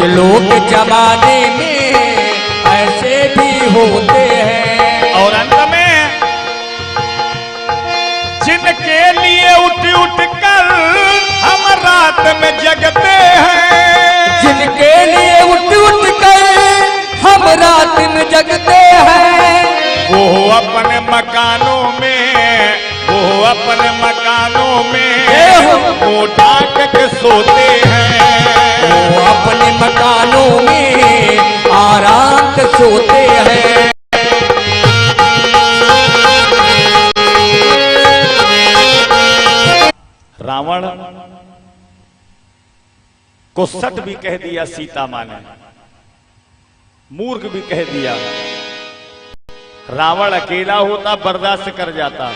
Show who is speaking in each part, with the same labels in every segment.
Speaker 1: लोग जमाने में ऐसे भी होते हैं।
Speaker 2: और अंत में जिनके लिए उठ उठ कर हम रात में जगते हैं,
Speaker 1: जिनके लिए उठ उठ कर हम रात में जगते हैं,
Speaker 2: वो अपने मकानों में, वो अपने मकानों में वो ढाक के सोते हैं,
Speaker 1: वो अपने मकानों में आराम से सोते हैं।
Speaker 2: रावण को सट भी कह दिया सीता माँ ने, मूर्ख भी कह दिया। रावण अकेला होता बर्दाश्त कर जाता।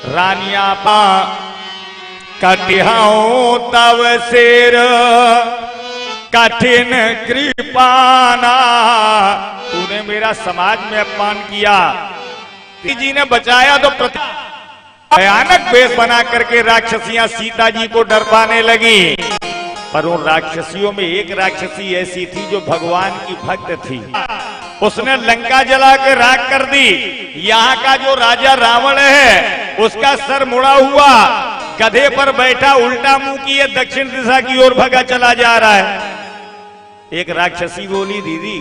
Speaker 2: रानिया पा कटिहाओ तव शेर कठिन कृपाना, तूने मेरा समाज में अपमान किया, जी ने बचाया तो भयानक वेश बना करके राक्षसियां सीता जी को डरवाने लगी। पर उन राक्षसियों में एक राक्षसी ऐसी थी जो भगवान की भक्त थी, उसने लंका जला के राख कर दी। यहाँ का जो राजा रावण है उसका सर मुड़ा हुआ गधे पर बैठा उल्टा मुंह किए दक्षिण दिशा की ओर भगा चला जा रहा है। एक राक्षसी बोली, दीदी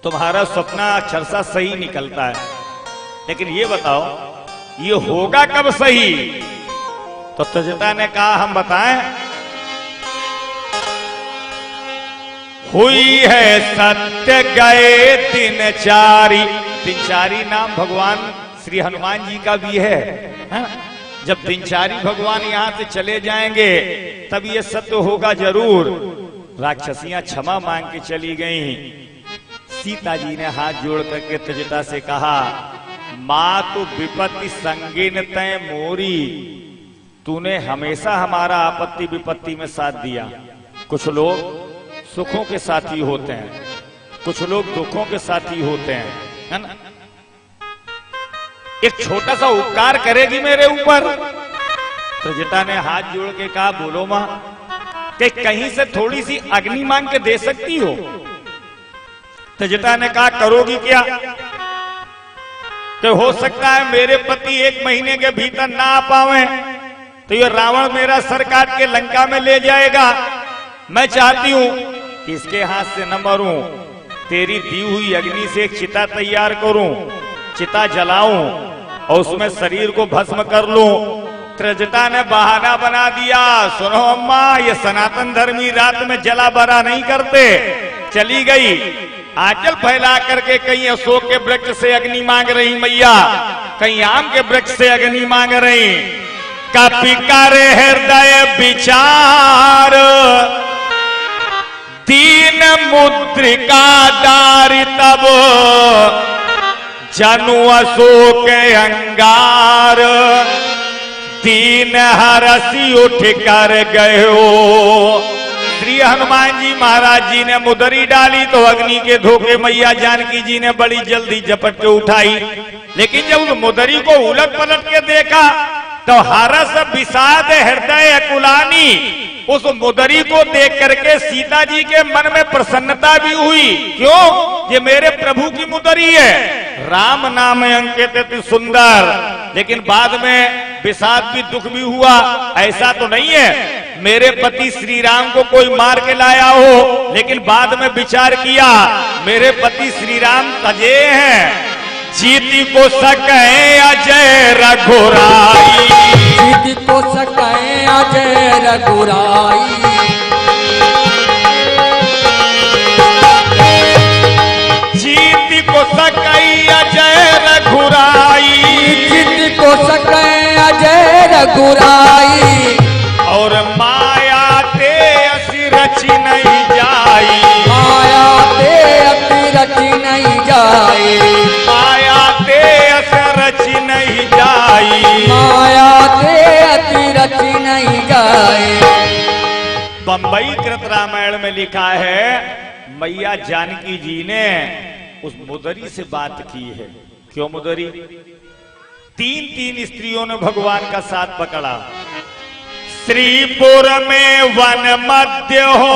Speaker 2: तुम्हारा सपना अक्षरशः सही निकलता है, लेकिन ये बताओ ये होगा कब सही? तो तजता ने कहा हम बताएं। हुई है सत्य गए दिनचारी, दिनचारी नाम भगवान श्री हनुमान जी का भी है। जब दिनचारी भगवान यहां से चले जाएंगे तब ये सत्य होगा जरूर। राक्षसियां क्षमा मांग के चली गईं। सीता जी ने हाथ जोड़ करके तजता से कहा, माँ तो विपत्ति संगीन तय मोरी, तूने हमेशा हमारा आपत्ति विपत्ति में साथ दिया। कुछ लोग सुखों के साथी होते हैं, कुछ लोग दुखों के साथी होते हैं, है ना? एक छोटा सा उपकार करेगी मेरे ऊपर? तजटा ने हाथ जोड़ के कहा, बोलो मां, कि कहीं से थोड़ी सी अग्नि मांग के दे सकती हो? तजटा ने कहा, करोगी क्या? तो हो सकता है मेरे पति 1 महीने के भीतर ना आ पावे तो ये रावण मेरा सर काट के लंका में ले जाएगा। मैं चाहती हूं कि इसके हाथ से न मरूं, तेरी दी हुई अग्नि से एक चिता तैयार करूं, चिता जलाऊं और उसमें शरीर को भस्म कर लूं। त्रिजटा ने बहाना बना दिया, सुनो अम्मा, ये सनातन धर्मी रात में जला बरा नहीं करते। चली गई, आंचल फैला करके कहीं अशोक के वृक्ष से अग्नि मांग रही मैया, कहीं आम के वृक्ष से अग्नि मांग रही। कपि करे हृदय विचार, दीन मुद्रिका डारी तब, जनु अशोक अंगार, दीन हरसी उठ कर गयो। श्री हनुमान जी महाराज जी ने मुदरी डाली तो अग्नि के धोखे मैया जानकी जी ने बड़ी जल्दी झपट के उठाई, लेकिन जब उस मुदरी को उलट पलट के देखा तो हरस विषाद हृदय कुलानी, उस मुदरी को देख करके सीता जी के मन में प्रसन्नता भी हुई। क्यों? ये मेरे प्रभु की मुदरी है, राम नाम अंकित अति सुंदर। लेकिन बाद में विषाद भी दुख भी हुआ, ऐसा तो नहीं है मेरे पति श्री राम को कोई मार के लाया हो, लेकिन बाद में विचार किया मेरे पति श्री राम तजे हैं। जीती को सके अजय रघुराई,
Speaker 1: जीती को सके अजय रघुराई,
Speaker 2: जीती को सके अजय रघुराई,
Speaker 1: जीती को सके अजय रघुराई।
Speaker 2: और माया ते असी रची नहीं जाई,
Speaker 1: माया ते अति रची नहीं जाए,
Speaker 2: माया ते अस रची नहीं जाई,
Speaker 1: माया ते अति रची नहीं जाए।
Speaker 2: बंबई कृत रामायण में लिखा है मैया जानकी जी ने उस मुदरी से बात की है। क्यों मुदरी? 3 स्त्रियों ने भगवान का साथ पकड़ा। श्रीपुर में वन मध्य हो,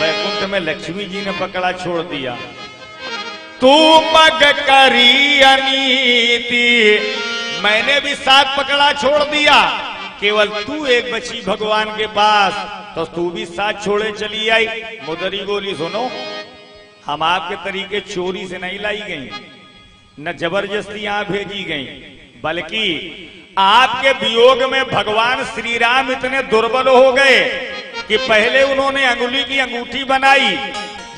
Speaker 2: वैकुंठ में लक्ष्मी जी ने पकड़ा छोड़ दिया। तू मग करी अनीति, मैंने भी साथ पकड़ा छोड़ दिया, केवल तू एक बची भगवान के पास, तो तू भी साथ छोड़े चली आई। मुदरी बोली सुनो, हम आपके तरीके चोरी से नहीं लाई गई, न जबरदस्ती यहां भेजी गई, बल्कि आपके वियोग में भगवान श्री राम इतने दुर्बल हो गए कि पहले उन्होंने अंगुली की अंगूठी बनाई।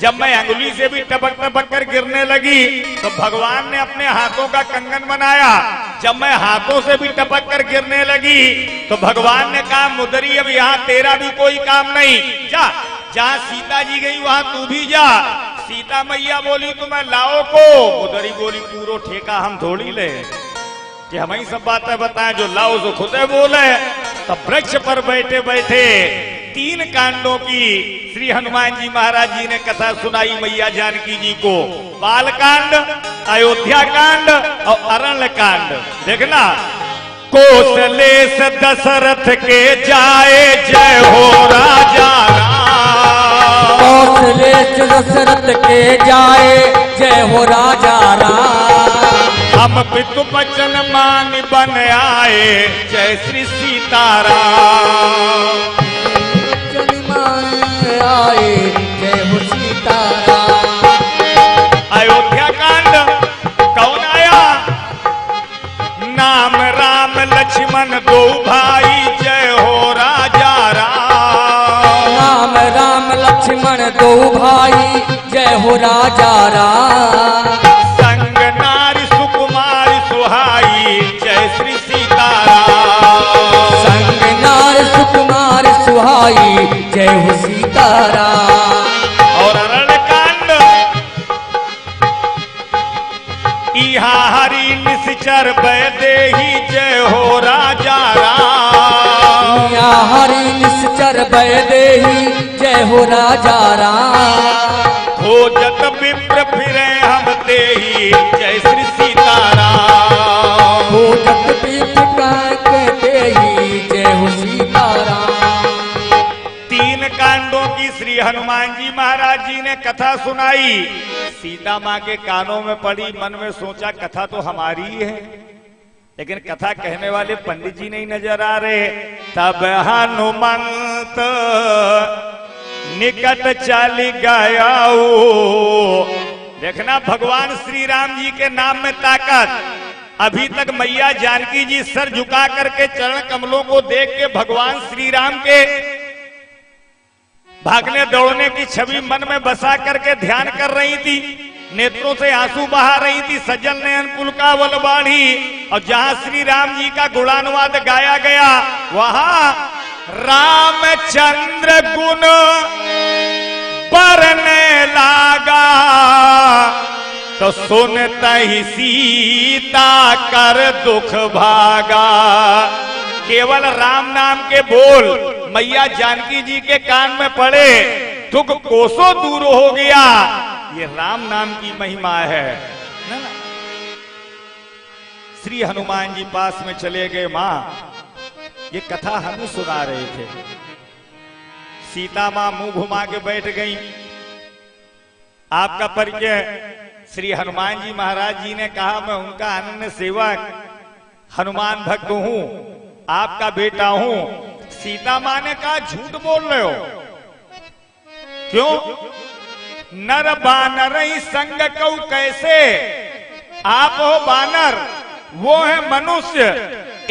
Speaker 2: जब मैं अंगुली से भी टपक टपक कर गिरने लगी तो भगवान ने अपने हाथों का कंगन बनाया। जब मैं हाथों से भी टपक कर गिरने लगी तो भगवान ने कहा, मुदरी अब यहाँ तेरा भी कोई काम नहीं, जा जहाँ सीता जी गई वहां तू भी जा। सीता मैया बोली तो मैं लाओ को, मुदरी बोली पूरो ठेका हम थोड़ी ले कि हम ही सब बातें बताएं, जो लाओ सो खुदे बोले। तब वृक्ष पर बैठे बैठे 3 कांडों की श्री हनुमान जी महाराज जी ने कथा सुनाई मैया जानकी जी को। बाल कांड, अयोध्या कांड और अरण्य कांड। देखना, कौशलेश दशरथ के जाए जय हो राजा राम,
Speaker 1: कौशलेश दशरथ के जाए जय हो राजा राम,
Speaker 2: हम पितु बचन मान बन आए जय श्री सीताराम,
Speaker 1: आए जय हो सीताराम।
Speaker 2: अयोध्या कांड कौन आया? नाम राम लक्ष्मण दो भाई जय हो राजा राम,
Speaker 1: नाम राम लक्ष्मण दो भाई जय हो राजा राम,
Speaker 2: संग नारी सुकुमारी सुहाई जय श्री सीताराम,
Speaker 1: संग नार सुकुमार सुहाई जय हो सीताराम।
Speaker 2: और अरण्य कांड, इहा हरि निश्चर वैदेही जय हो राजा राम,
Speaker 1: यहाँ हरि निश्चर वैदेही जय हो राजा राम,
Speaker 2: खोजत विप्र फिरे हम तेही जय श्री सीताराम,
Speaker 1: खोजत विप्र तेही जय हो सीताराम।
Speaker 2: 3 कांडों की श्री हनुमान जी महाराज जी ने कथा सुनाई। सीता माँ के कानों में पड़ी, मन में सोचा कथा तो हमारी ही है, लेकिन कथा कहने वाले पंडित जी नहीं नजर आ रहे। तब हनुमंत निकट चल गया। देखना, भगवान श्री राम जी के नाम में ताकत। अभी तक मैया जानकी जी सर झुका करके चरण कमलों को देख के भगवान श्री राम के भागने दौड़ने की छवि मन में बसा करके ध्यान कर रही थी, नेत्रों से आंसू बहा रही थी। सजल नयन पुलकावल बाढ़ी, और जहां श्री राम जी का गुणानुवाद गाया गया वहां रामचंद्र गुण बरने लागा, तो सुनता ही सीता कर दुख भागा। केवल राम नाम के बोल मैया जानकी जी के कान में पड़े, दुख कोसों दूर हो गया। ये राम नाम की महिमा है ना? श्री हनुमान जी पास में चले गए। मां, ये कथा हमें सुना रहे थे। सीता मां मुंह घुमा के बैठ गई। आपका परिचय श्री हनुमान जी महाराज जी ने कहा, मैं उनका अनन्य सेवक हनुमान भक्त हूं, आपका बेटा हूं। सीता मां ने कहा, झूठ बोल रहे हो। क्यों? नर बानर ही संग कऊ कैसे? आप हो बानर, वो है मनुष्य,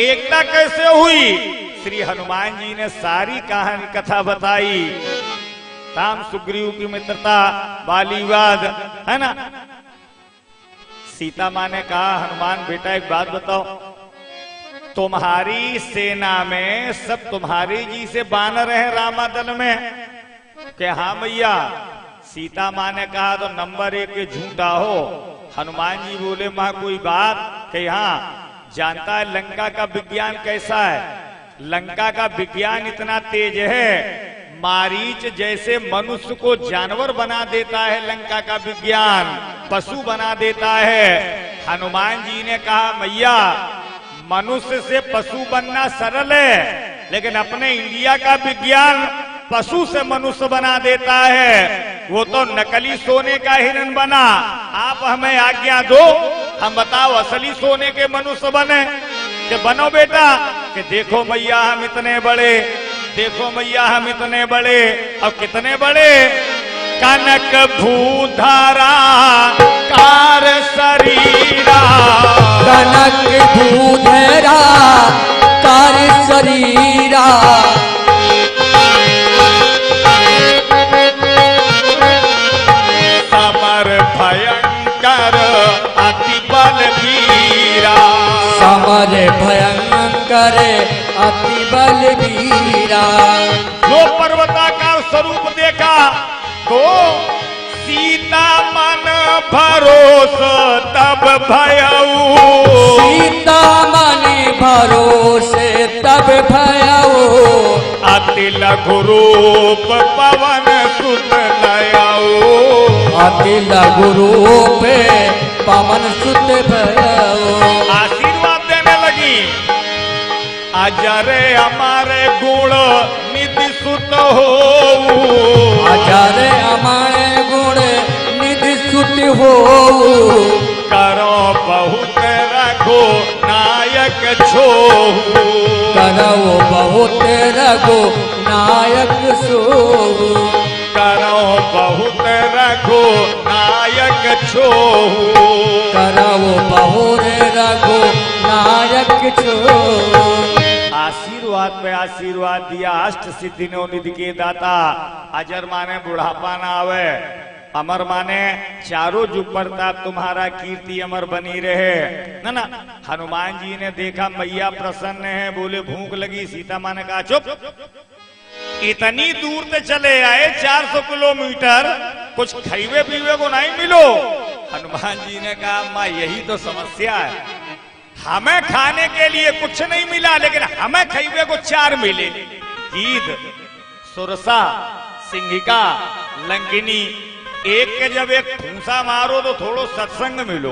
Speaker 2: एकता कैसे हुई? श्री हनुमान जी ने सारी कहानी कथा बताई। राम सुग्रीव की मित्रता, बालीवाद, है ना? सीता मां ने कहा, हनुमान बेटा एक बात बताओ, तुम्हारी सेना में सब तुम्हारी जी से बानर हैं रामादल में? कि हाँ मैया। सीता मां ने कहा, तो नंबर 1 झूठा हो। हनुमान जी बोले, मां कोई बात? कि हाँ। जानता है लंका का विज्ञान कैसा है? लंका का विज्ञान इतना तेज है, मारीच जैसे मनुष्य को जानवर बना देता है, लंका का विज्ञान पशु बना देता है। हनुमान जी ने कहा, मैया मनुष्य से पशु बनना सरल है, लेकिन अपने इंडिया का विज्ञान पशु से मनुष्य बना देता है। वो तो नकली सोने का हिरण बना। आप हमें आज्ञा दो, हम बताओ असली सोने के मनुष्य बने कि बनो बेटा। कि देखो मैया हम इतने बड़े, देखो मैया हम इतने बड़े। और कितने बड़े? कनक भूधारा कार शरीरा,
Speaker 1: कनक भूधरा कार शरीरा,
Speaker 2: समर भयंकर अति बलवीरा,
Speaker 1: समर भयंकर अति बलवीरा।
Speaker 2: जो पर्वताकार स्वरूप देखा तो सीता मन भरोस तब भयऊ,
Speaker 1: सीता मन भरोसे तब भयऊ,
Speaker 2: अति लघु रूप पवन सुत नयऊ,
Speaker 1: अति लघु रूप पवन सुत भयऊ।
Speaker 2: आशीर्वाद देने लगी। अजरे हमारे गुण निधि सुत हो,
Speaker 1: अजरे हमारे गुण निधि सुत हो,
Speaker 2: करो बहुत रघो नायक छोहू,
Speaker 1: करो बहुत रघो नायक सोहू,
Speaker 2: करो बहुत रघो नायक छोहू,
Speaker 1: करो बहुत रघो नायक छोहू।
Speaker 2: आशीर्वाद पे आशीर्वाद दिया। अष्ट सिद्धि निधि के दाता। अजर माने बुढ़ापा ना आवे, अमर माने चारों जुग प्रताप तुम्हारा कीर्ति अमर बनी रहे। ना हनुमान जी ने देखा मैया प्रसन्न है, बोले भूख लगी। सीता माँ ने कहा चुप, इतनी दूर से चले आए 400 किलोमीटर, कुछ खईवे पीवे को नहीं मिलो। हनुमान जी ने कहा माँ यही तो समस्या है, हमें खाने के लिए कुछ नहीं मिला, लेकिन हमें खईवे को 4 मिले। गीध, सुरसा, सिंहिका, लंकिनी, एक के जब एक फूंसा मारो तो थोड़ो सत्संग मिलो,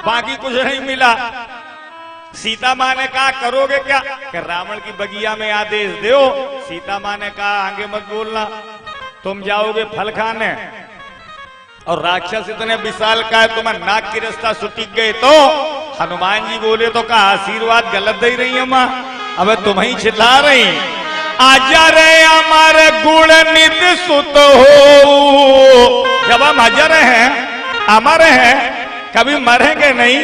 Speaker 2: बाकी कुछ नहीं मिला। सीता माँ ने कहा करोगे क्या? कि रावण की बगिया में आदेश दो। सीता माँ ने कहा आगे मत बोलना, तुम जाओगे फल खाने और राक्षस इतने विशाल का है, तुम्हें नाक की रास्ता सुटिक गए। तो हनुमान जी बोले तो कहा आशीर्वाद गलत दे रही है माँ, अब तुम ही चिल्ला रही। अजर अमर गुण निध सुत हो, जब हम अजर हैं, अमर हैं, कभी मरेंगे नहीं।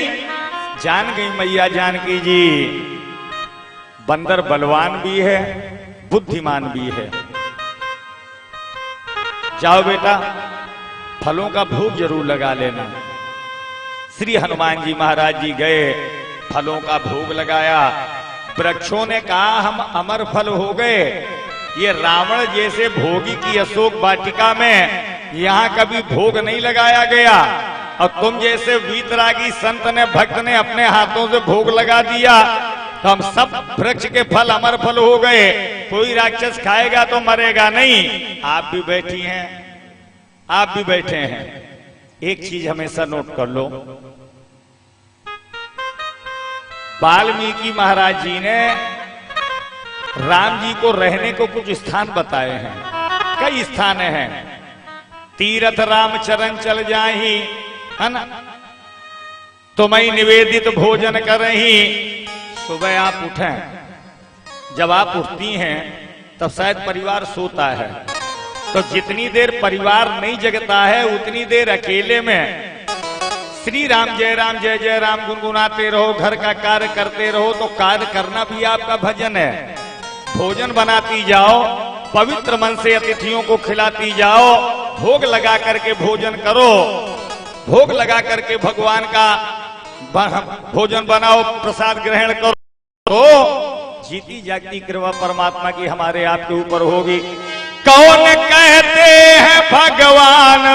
Speaker 2: जान गई मैया जानकी जी, बंदर बलवान भी है, बुद्धिमान भी है। जाओ बेटा, फलों का भोग जरूर लगा लेना। श्री हनुमान जी महाराज जी गए, फलों का भोग लगाया। वृक्षों ने कहा हम अमर फल हो गए। ये रावण जैसे भोगी की अशोक वाटिका में यहाँ कभी भोग नहीं लगाया गया, और तुम जैसे वीतरागी संत ने, भक्त ने अपने हाथों से भोग लगा दिया, तो हम सब वृक्ष के फल अमर फल हो गए। कोई राक्षस खाएगा तो मरेगा नहीं। आप भी बैठी हैं, आप भी बैठे हैं। एक चीज हमेशा नोट कर लो, वाल्मीकि महाराज जी ने राम जी को रहने को कुछ स्थान बताए हैं। कई स्थान हैं। तीरथ राम चरण चल जाही, है ना, तुम्हें निवेदित भोजन करही। सुबह आप उठें, जब आप उठती हैं तब शायद परिवार सोता है, तो जितनी देर परिवार नहीं जगता है उतनी देर अकेले में श्री राम जय जय राम गुनगुनाते रहो, घर का कार्य करते रहो। तो कार्य करना भी आपका भजन है। भोजन बनाती जाओ, पवित्र मन से अतिथियों को खिलाती जाओ, भोग लगा करके भोजन करो, भोग लगा करके भगवान का भोजन बनाओ, प्रसाद ग्रहण करो, तो जीती जागती कृपा परमात्मा की हमारे आपके ऊपर होगी। कौन कहते हैं भगवान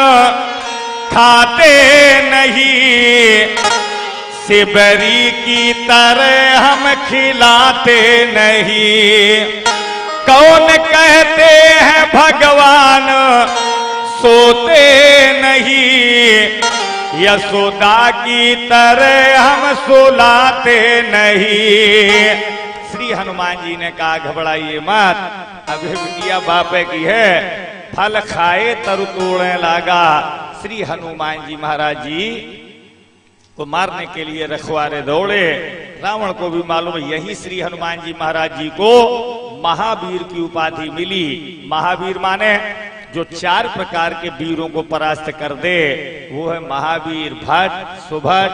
Speaker 2: खाते नहीं, सिबरी की तरह हम खिलाते नहीं। कौन कहते हैं भगवान सोते नहीं, यशोदा की तरह हम सुलाते नहीं। श्री श्री हनुमान जी ने कहा घबराइए मत, अभी बिटिया बापे की है, फल खाए तरु तोड़ने लागा। श्री हनुमान जी महाराज जी को मारने के लिए रखवारे दौड़े। रावण को भी मालूम यही श्री हनुमान जी महाराज जी को महावीर की उपाधि मिली। महावीर माने जो 4 प्रकार के वीरों को परास्त कर दे, वो है महावीर। भट्ट, सुभट,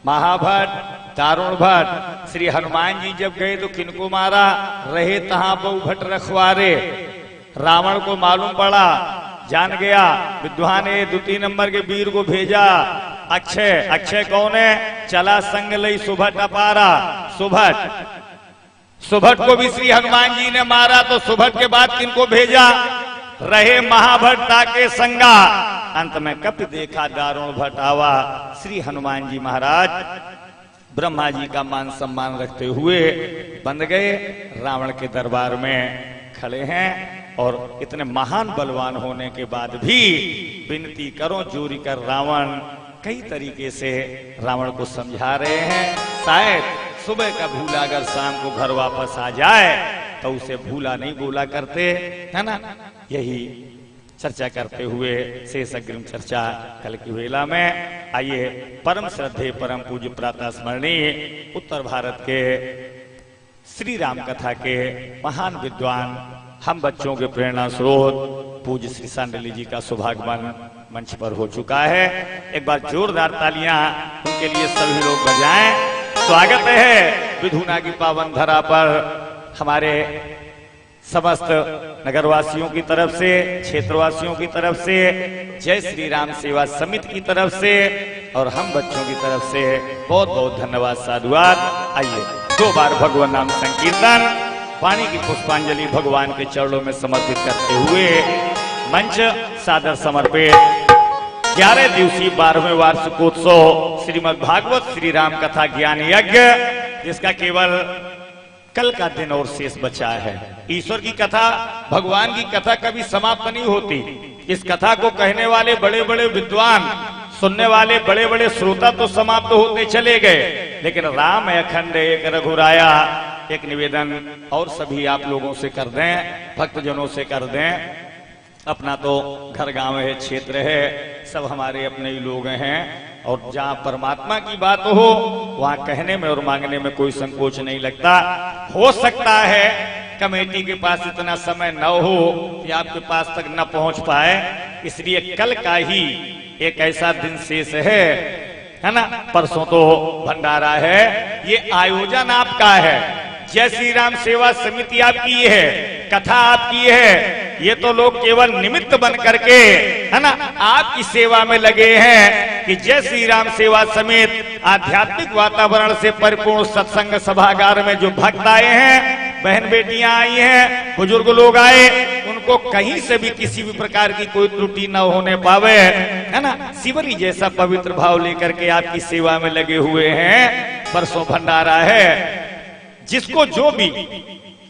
Speaker 2: महाभट्ट, दारुण भट्ट। श्री हनुमान जी जब गए तो किनको मारा? रहे तहां बहु भट्ट रखवारे। रावण को मालूम पड़ा, जान गया, विद्वान ने 2-3 नंबर के वीर को भेजा। अक्षय, अक्षय कौन है? चला संग लई सुभट अपारा। सुभट को भी श्री हनुमान जी ने मारा। तो सुभट के बाद किनको भेजा? रहे महाभट्ट ताके संगा। अंत में कब देखा दारुण भट्ट आवा। श्री हनुमान जी महाराज ब्रह्मा जी का मान सम्मान रखते हुए बंद गए, रावण के दरबार में खड़े हैं और इतने महान बलवान होने के बाद भी विनती करो जोरी कर रावण कई तरीके से रावण को समझा रहे हैं। शायद सुबह का भूला अगर शाम को घर वापस आ जाए तो उसे भूला नहीं बोला करते, है ना। यही चर्चा करते हुए शेष अग्रिम चर्चा कल की वेला में। आइए परम श्रद्धेय परम पूज्य प्रातः स्मरणीय उत्तर भारत के श्री राम कथा के महान विद्वान, हम बच्चों के प्रेरणा स्रोत पूज्य श्री सांडली जी का सौभाग्यवान मंच पर हो चुका है। एक बार जोरदार तालियां उनके लिए सभी लोग बजाएं। स्वागत है विधुना की पावन धरा पर हमारे समस्त नगरवासियों की तरफ से, क्षेत्रवासियों की तरफ से, जय श्री राम सेवा समिति की तरफ से और हम बच्चों की तरफ से बहुत बहुत धन्यवाद, साधुवाद। आइए 2 बार भगवान नाम संकीर्तन, पानी की पुष्पांजलि भगवान के चरणों में समर्पित करते हुए मंच सादर समर्पित 11 दिवसीय 12वें वार्षिकोत्सव श्रीमद् भागवत श्री राम कथा ज्ञान यज्ञ, जिसका केवल कल का दिन और शेष बचा है। ईश्वर की कथा, भगवान की कथा कभी समाप्त नहीं होती। इस कथा को कहने वाले बड़े बड़े विद्वान, सुनने वाले बड़े बड़े श्रोता तो समाप्त होते चले गए, लेकिन राम अखंड एक रघुराया एक निवेदन और सभी आप लोगों से कर दें, भक्तजनों से कर दें। अपना तो घर गांव है, क्षेत्र है, सब हमारे अपने ही लोग हैं और जहां परमात्मा की बात हो वहां कहने में और मांगने में कोई संकोच नहीं लगता। हो सकता है कमेटी के पास इतना समय न हो कि आपके पास तक न पहुंच पाए, इसलिए कल का ही एक ऐसा दिन शेष है ना। परसों तो भंडारा है, ये आयोजन आपका है। जय श्री राम सेवा समिति आपकी है, कथा आपकी है। ये तो लोग केवल निमित्त बन करके, है ना, आपकी सेवा में लगे हैं कि जय श्री राम सेवा समिति आध्यात्मिक वातावरण से परिपूर्ण सत्संग सभागार में जो भक्त आए हैं, बहन बेटियां आई हैं, बुजुर्ग लोग आए, उनको कहीं से भी किसी भी प्रकार की कोई त्रुटि न होने पावे, है ना। शिवरी जैसा पवित्र भाव लेकर के आपकी सेवा में लगे हुए हैं। परसों भंडारा है, जिसको जो भी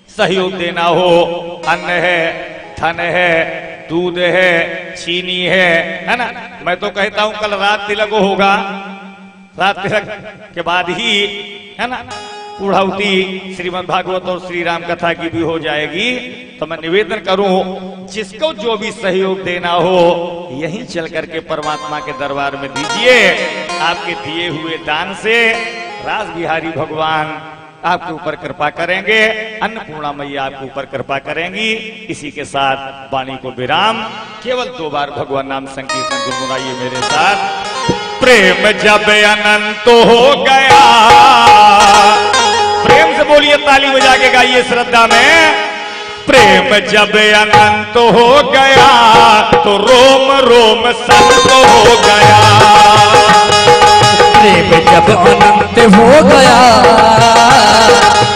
Speaker 2: सहयोग देना हो, अन्न है, धन है, दूध है, चीनी है ना। मैं तो कहता हूं कल रात तिलक होगा, रात तिलक के बाद ही, है ना, पूर्णाहुति श्रीमद् भागवत और श्री राम कथा की भी हो जाएगी। तो मैं निवेदन करूं, जिसको जो भी सहयोग देना हो यहीं चल करके परमात्मा के दरबार में दीजिए। आपके दिए हुए दान से राज बिहारी भगवान आपके ऊपर कृपा करेंगे, अन्नपूर्णा मैया आपके ऊपर कृपा करेंगी। इसी के साथ वाणी को विराम, केवल 2 बार भगवान नाम संकीर्तन गुनगुनाइए मेरे साथ। प्रेम जब अनंत हो गया, प्रेम से बोलिए, ताली बजा के गाइए श्रद्धा में। प्रेम जब अनंत हो गया तो रोम रोम संत हो गया।
Speaker 1: प्रेम जब अनंत हो गया,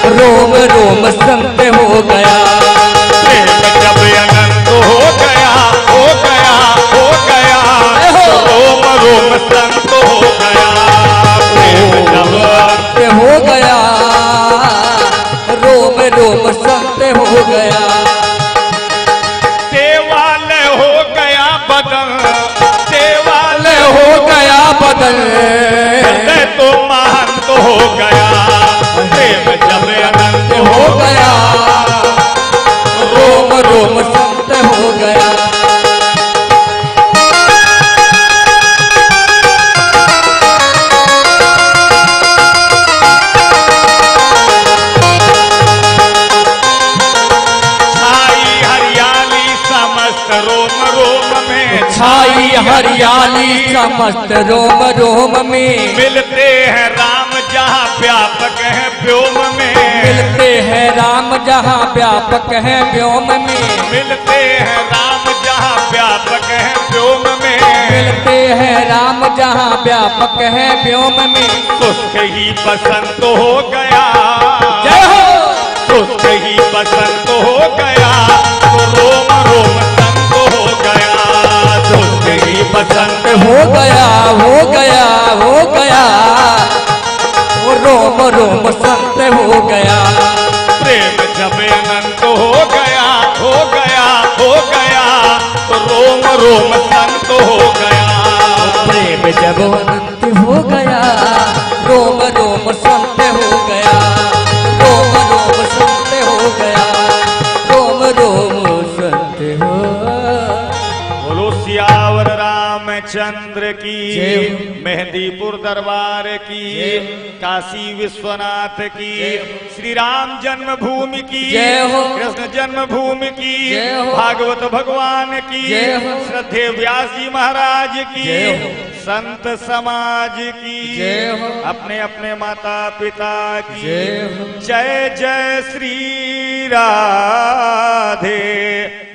Speaker 1: रोम रोम संत हो गया।
Speaker 2: प्रेम जब अनंत हो गया, हो गया, हो गया, रोम रोम संत हो गया। प्रेम जब
Speaker 1: अनंत हो गया, रोम रोम संत हो गया।
Speaker 2: देवालय हो गया बदन, देवालय
Speaker 1: हो गया बदल,
Speaker 2: तो महान तो हो गया। प्रेम जब अनंत
Speaker 1: गया, रोम रोम संत हो गया। छाई हरियाली समस्त रोम रोम में,
Speaker 2: मिलते हैं राम जहाँ व्यापक है व्योम में,
Speaker 1: मिलते हैं राम जहाँ व्यापक है व्योम में,
Speaker 2: मिलते हैं राम जहाँ व्यापक है व्योम में,
Speaker 1: मिलते हैं राम जहाँ व्यापक है व्योम में।
Speaker 2: सुस्त ही बसंत हो गया,
Speaker 1: जय हो।
Speaker 2: सुस्त ही बसंत हो गया, तो रोम रोम संत हो गया, सुस्त ही बसंत
Speaker 1: हो गया, हो गया, हो गया, वो रोम रोम संत हो गया।
Speaker 2: प्रेम जब अनंत हो गया, हो गया, हो गया, तो रोम रोम संत हो गया।
Speaker 1: प्रेम जब अनंत हो गया, रोम रोम संत हो गया, रोम रोम संत हो गया, रोम रोम संत हो।
Speaker 2: बोलो सियावर रामचंद्र की,
Speaker 1: जय हो।
Speaker 2: मेहंदीपुर दरबार की,
Speaker 1: जय हो।
Speaker 2: काशी विश्वनाथ की,
Speaker 1: जय हो।
Speaker 2: श्री राम जन्मभूमि की,
Speaker 1: जय हो।
Speaker 2: कृष्ण जन्मभूमि की,
Speaker 1: जय हो।
Speaker 2: भागवत भगवान की,
Speaker 1: जय हो।
Speaker 2: श्रद्धेय व्यास जी महाराज की,
Speaker 1: जय हो।
Speaker 2: संत समाज की,
Speaker 1: जय हो।
Speaker 2: अपने अपने माता पिता की,
Speaker 1: जय हो।
Speaker 2: जय जय श्री राधे।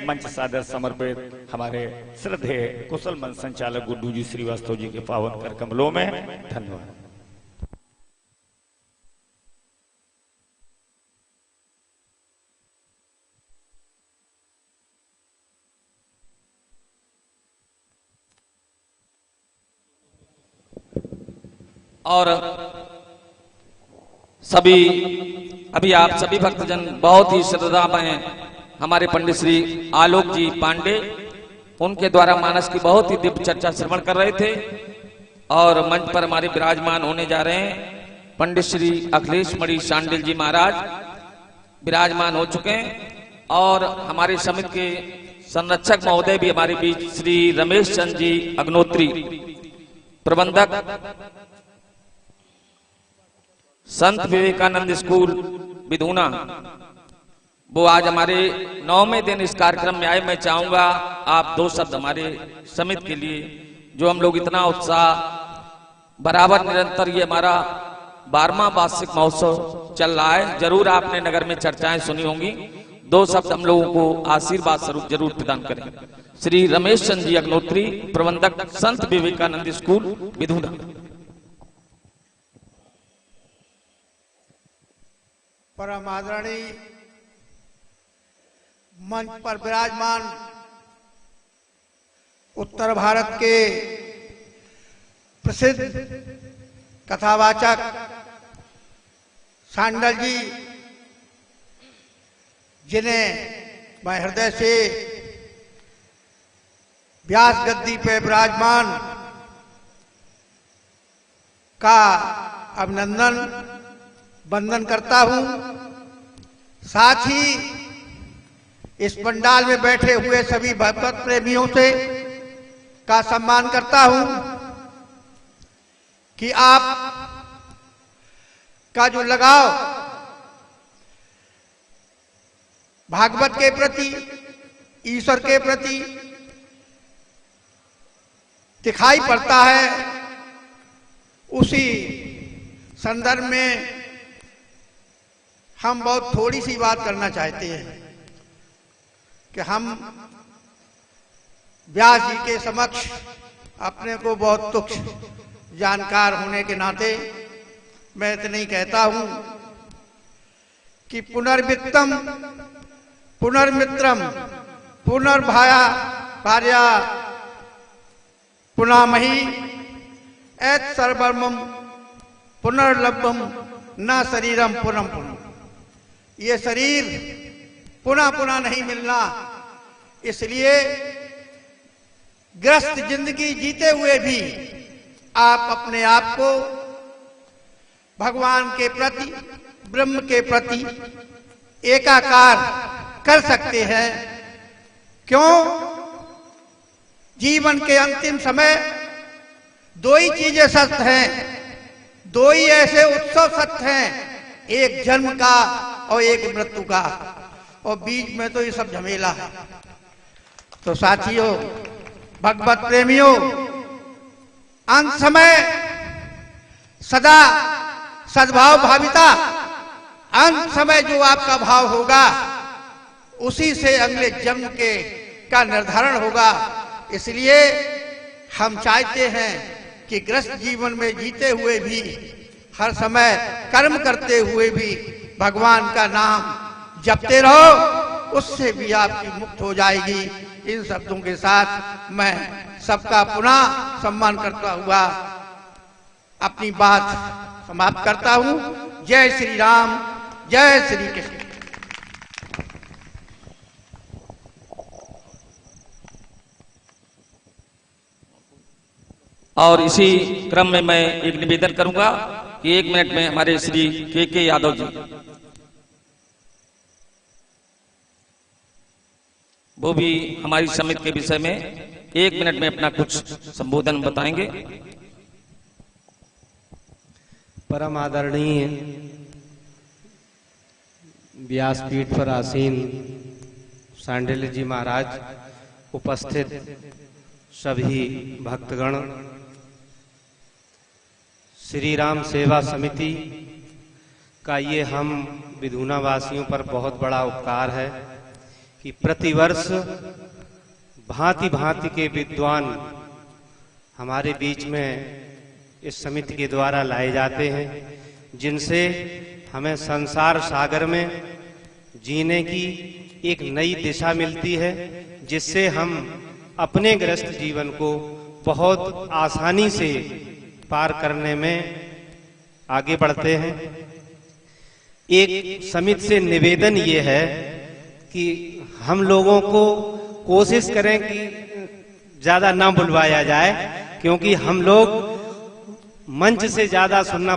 Speaker 2: मंच सादर समर्पित हमारे श्रद्धेय कुशल मंच संचालक गुड्डू जी श्रीवास्तव जी के पावन कर कमलों में धन्यवाद।
Speaker 3: और सभी अभी आप सभी भक्तजन बहुत ही श्रद्धा में हमारे पंडित श्री आलोक जी पांडे उनके द्वारा मानस की बहुत ही दिव्य चर्चा श्रवण कर रहे थे और मंच पर हमारे विराजमान होने जा रहे हैं पंडित श्री अखिलेश मणि शांडिल जी महाराज विराजमान हो चुके हैं और हमारे समिति के संरक्षक महोदय भी हमारे बीच श्री रमेश चंद्र जी अग्नोत्री प्रबंधक संत विवेकानंद स्कूल बिधूना, वो आज हमारे 9वें दिन इस कार्यक्रम में आए। मैं चाहूंगा आप दो शब्द हमारे समिति के लिए, जो हम लोग इतना उत्साह बराबर निरंतर, ये हमारा 12वां वार्षिक महोत्सव चल रहा है, जरूर आपने नगर में चर्चाएं सुनी होंगी, दो शब्द हम लोगों को आशीर्वाद स्वरूप जरूर प्रदान करें। श्री रमेश चंद्र जी अग्नोत्री प्रबंधक संत विवेकानंद स्कूल बिधूना।
Speaker 4: परम आदरणीय मंच पर विराजमान उत्तर भारत के प्रसिद्ध कथावाचक शांडल जी, जिन्हें मैं हृदय से व्यास गद्दी पे विराजमान का अभिनंदन वंदन करता हूं। साथ ही इस पंडाल में बैठे हुए सभी भगवत प्रेमियों से का सम्मान करता हूं कि आप का जो लगाव भागवत के प्रति, ईश्वर के प्रति दिखाई पड़ता है, उसी संदर्भ में हम बहुत थोड़ी सी बात करना चाहते हैं कि हम व्यास जी के समक्ष अपने को बहुत तुच्छ जानकार होने के नाते मैं इतना ही कहता हूं कि पुनर्वित्तम पुनर्मित्रम पुनर्भाया भार्या पुनामही एत सर्वमम पुनर्लभम न शरीरम पुनः पुनः। ये शरीर पुनः पुनः नहीं मिलना, इसलिए ग्रस्त जिंदगी जीते हुए भी आप अपने आप को भगवान के प्रति, ब्रह्म के प्रति एकाकार कर सकते हैं। क्यों? जीवन के अंतिम समय दो ही चीजें सत्य हैं, दो ही ऐसे उत्सव सत्य हैं, एक जन्म का और एक मृत्यु का, और बीच में तो ये सब झमेला है। तो साथियों, भगवत प्रेमियों, अंत समय सदा सद्भाव भाविता, अंत समय जो आपका भाव होगा उसी से अगले जन्म के का निर्धारण होगा। इसलिए हम चाहते हैं कि ग्रस्त जीवन में जीते हुए भी, हर समय कर्म करते हुए भी भगवान का नाम जपते रहो, उससे भी आपकी मुक्त हो जाएगी। इन शब्दों के साथ मैं सबका पुनः सम्मान करता हुआ अपनी बात समाप्त करता हूं। जय श्री राम, जय श्री कृष्ण।
Speaker 3: और इसी क्रम में मैं एक निवेदन करूंगा कि 1 मिनट में हमारे श्री के यादव जी, वो भी हमारी समिति के विषय में 1 मिनट में अपना कुछ संबोधन बताएंगे।
Speaker 5: परम आदरणीय व्यासपीठ पर आसीन सांडिल्य जी महाराज, उपस्थित सभी भक्तगण, श्री राम सेवा समिति का ये हम विधूना वासियों पर बहुत बड़ा उपकार है कि प्रतिवर्ष भांति भांति के विद्वान हमारे बीच में इस समिति के द्वारा लाए जाते हैं, जिनसे हमें संसार सागर में जीने की एक नई दिशा मिलती है, जिससे हम अपने ग्रस्त जीवन को बहुत आसानी से पार करने में आगे बढ़ते हैं। एक समिति से निवेदन ये है कि हम लोगों को कोशिश करें कि ज्यादा ना बुलवाया जाए, क्योंकि हम लोग मंच से ज्यादा सुनना